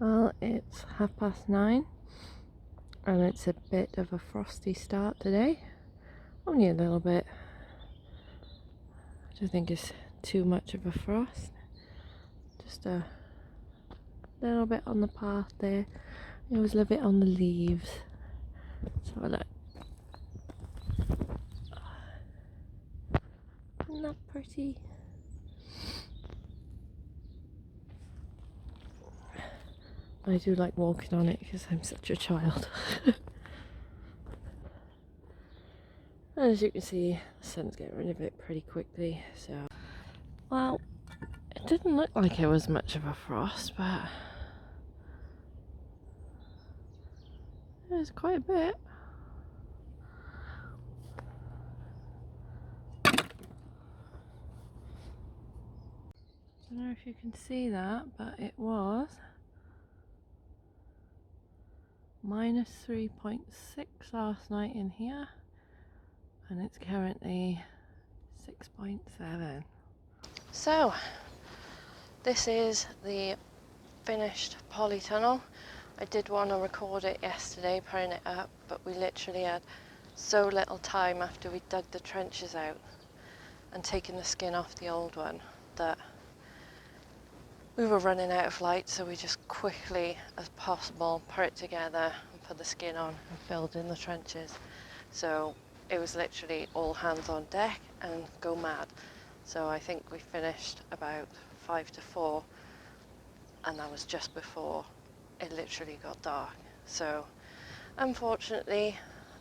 Well, it's 9:30 and it's a bit of a frosty start today. Only a little bit. I don't think it's too much of a frost. Just a little bit on the path there. I always love it on the leaves. Let's have a look. Isn't that pretty? I do like walking on it because I'm such a child. As you can see, the sun's getting rid of it pretty quickly, so... Well, it didn't look like it was much of a frost, but... it was quite a bit. I don't know if you can see that, but it was -3.6 last night in here, and it's currently 6.7. So, this is the finished polytunnel. I did want to record it yesterday, putting it up, but we literally had so little time after we dug the trenches out and taken the skin off the old one that we were running out of light, so we just quickly as possible put it together and put the skin on and filled in the trenches. So it was literally all hands on deck and go mad. So I think we finished about 5 to 4, and that was just before it literally got dark. So unfortunately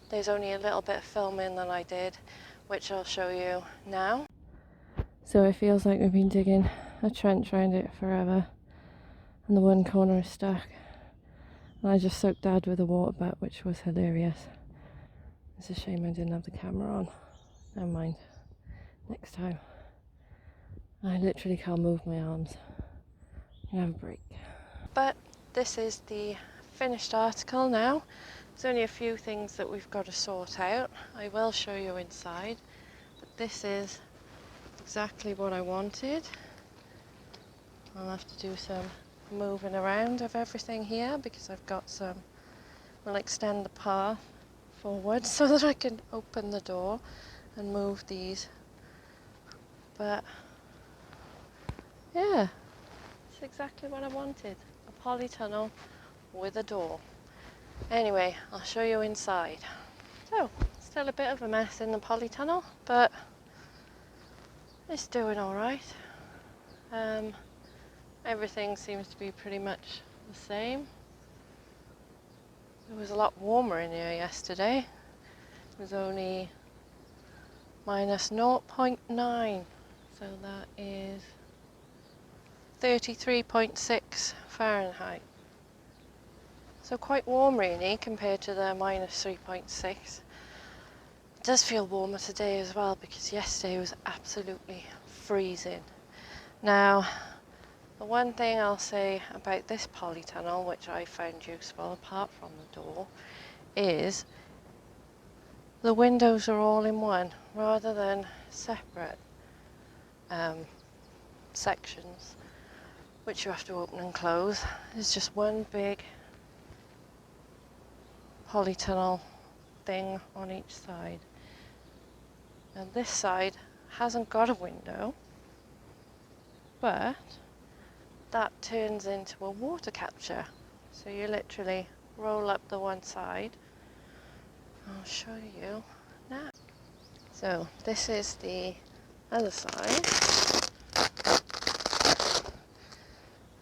there's only a little bit of filming that I did, which I'll show you now. So it feels like we've been digging a trench around it forever, and the one corner is stuck, and I just soaked Dad with a water butt, which was hilarious. It's a shame I didn't have the camera on. Never mind, next time. I literally can't move my arms. I'm gonna have a break. But this is the finished article now. There's only a few things that we've got to sort out. I will show you inside, but this is exactly what I wanted. I'll have to do some moving around of everything here because I've got some... We'll extend the path forward so that I can open the door and move these. But yeah, it's exactly what I wanted. A polytunnel with a door. Anyway, I'll show you inside. So, still a bit of a mess in the polytunnel, but it's doing all right. Everything seems to be pretty much the same. It was a lot warmer in here yesterday. It was only -0.9, so that is 33.6 Fahrenheit. So quite warm really compared to the -3.6. It does feel warmer today as well because yesterday was absolutely freezing. Now, the one thing I'll say about this polytunnel, which I found useful apart from the door, is the windows are all in one rather than separate sections which you have to open and close. There's just one big polytunnel thing on each side. And this side hasn't got a window, but that turns into a water capture. So you literally roll up the one side. I'll show you now. So this is the other side.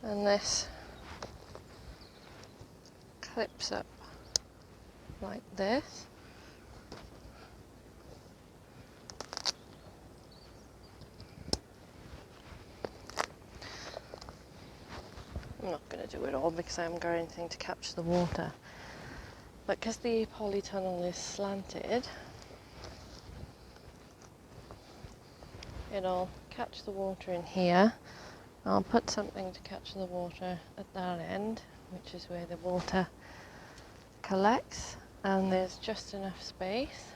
And this clips up like this. I'm not going to do it all because I haven't got anything to capture the water. But because the polytunnel is slanted, it'll catch the water in here. I'll put something to catch the water at that end, which is where the water collects. And there's just enough space,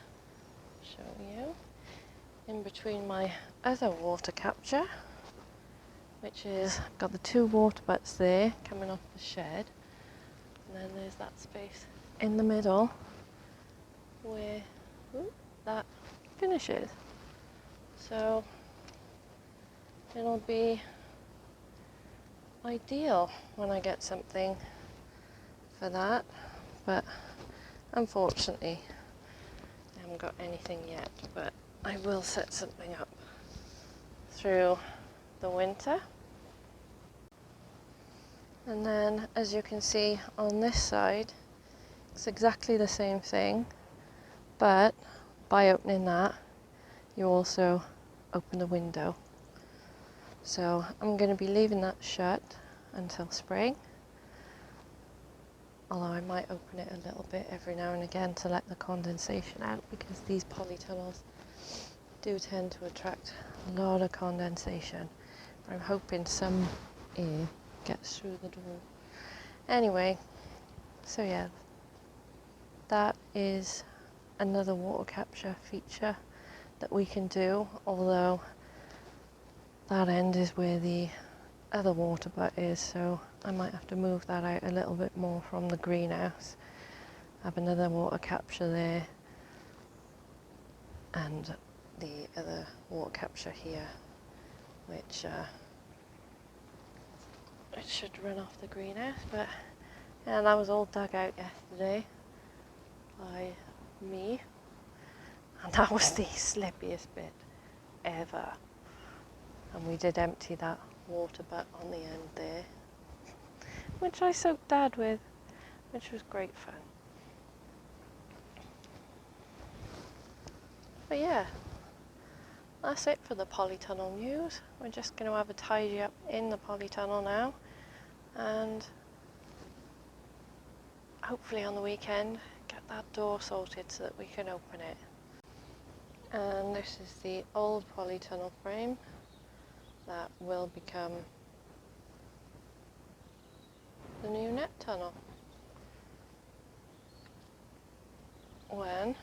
I'll show you, in between my other water capture which is, I've got the 2 water butts there coming off the shed, and then there's that space in the middle where that finishes. So it'll be ideal when I get something for that, but unfortunately I haven't got anything yet, but I will set something up through the winter. And then, as you can see on this side, it's exactly the same thing, but by opening that, you also open the window. So I'm going to be leaving that shut until spring, although I might open it a little bit every now and again to let the condensation out, because these polytunnels do tend to attract a lot of condensation. I'm hoping some air gets through the door. Anyway, so yeah, that is another water capture feature that we can do, although that end is where the other water butt is, so I might have to move that out a little bit more from the greenhouse. Have another water capture there and the other water capture here, which it should run off the greenhouse. But yeah, that was all dug out yesterday by me, and that was the slippiest bit ever. And we did empty that water butt on the end there, which I soaked Dad with, which was great fun. But yeah, that's it for the polytunnel news. We're just going to have a tidy up in the polytunnel now, and hopefully on the weekend get that door sorted so that we can open it. And this is the old polytunnel frame that will become the new net tunnel when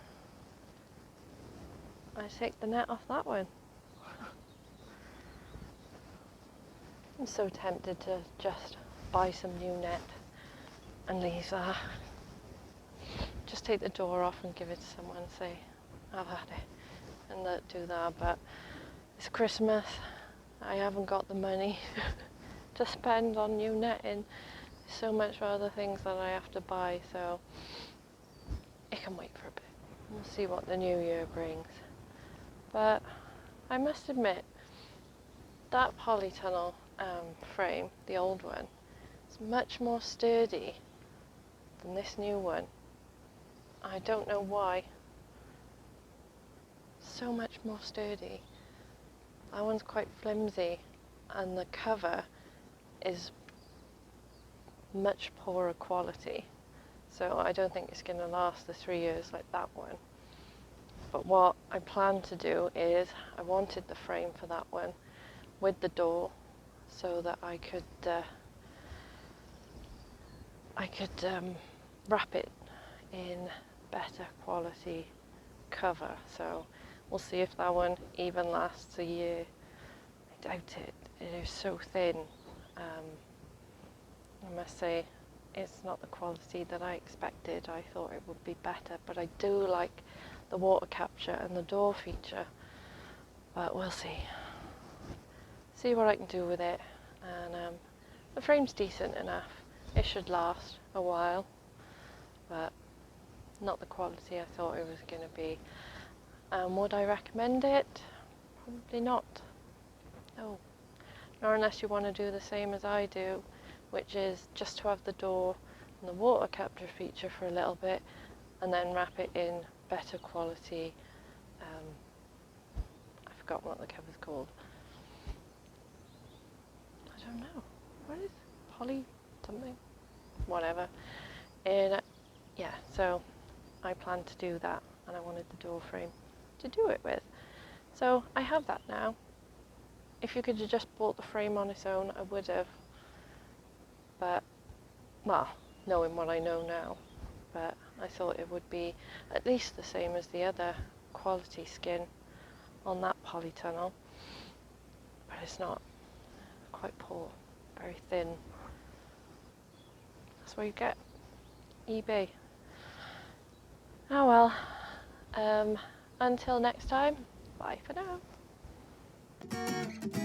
I take the net off that one. I'm so tempted to just buy some new net and leave that. Just take the door off and give it to someone and say, I've had it, and do that. But it's Christmas, I haven't got the money to spend on new netting. There's so much other things that I have to buy, so it can wait for a bit. We'll see what the new year brings. But I must admit, that polytunnel frame, the old one, is much more sturdy than this new one. I don't know why. So much more sturdy. That one's quite flimsy, and the cover is much poorer quality. So I don't think it's going to last the 3 years like that one. But what I plan to do is, I wanted the frame for that one with the door so that I could wrap it in better quality cover. So we'll see if that one even lasts a year. I doubt it. It is so thin. I must say, it's not the quality that I expected. I thought it would be better, but I do like the water capture and the door feature. But we'll see. See what I can do with it. And the frame's decent enough. It should last a while, but not the quality I thought it was going to be. Would I recommend it? Probably not. No. Nor unless you want to do the same as I do, which is just to have the door and the water capture feature for a little bit, and then wrap it in better quality. I forgot what the cover's called. I don't know. What is it? Poly something? Whatever. And yeah, so I plan to do that, and I wanted the door frame to do it with. So I have that now. If you could have just bought the frame on its own, I would have. But, well, knowing what I know now, but I thought it would be at least the same as the other quality skin on that polytunnel. But it's not. quite poor, very thin. That's where you get EB. Oh well, until next time, bye for now.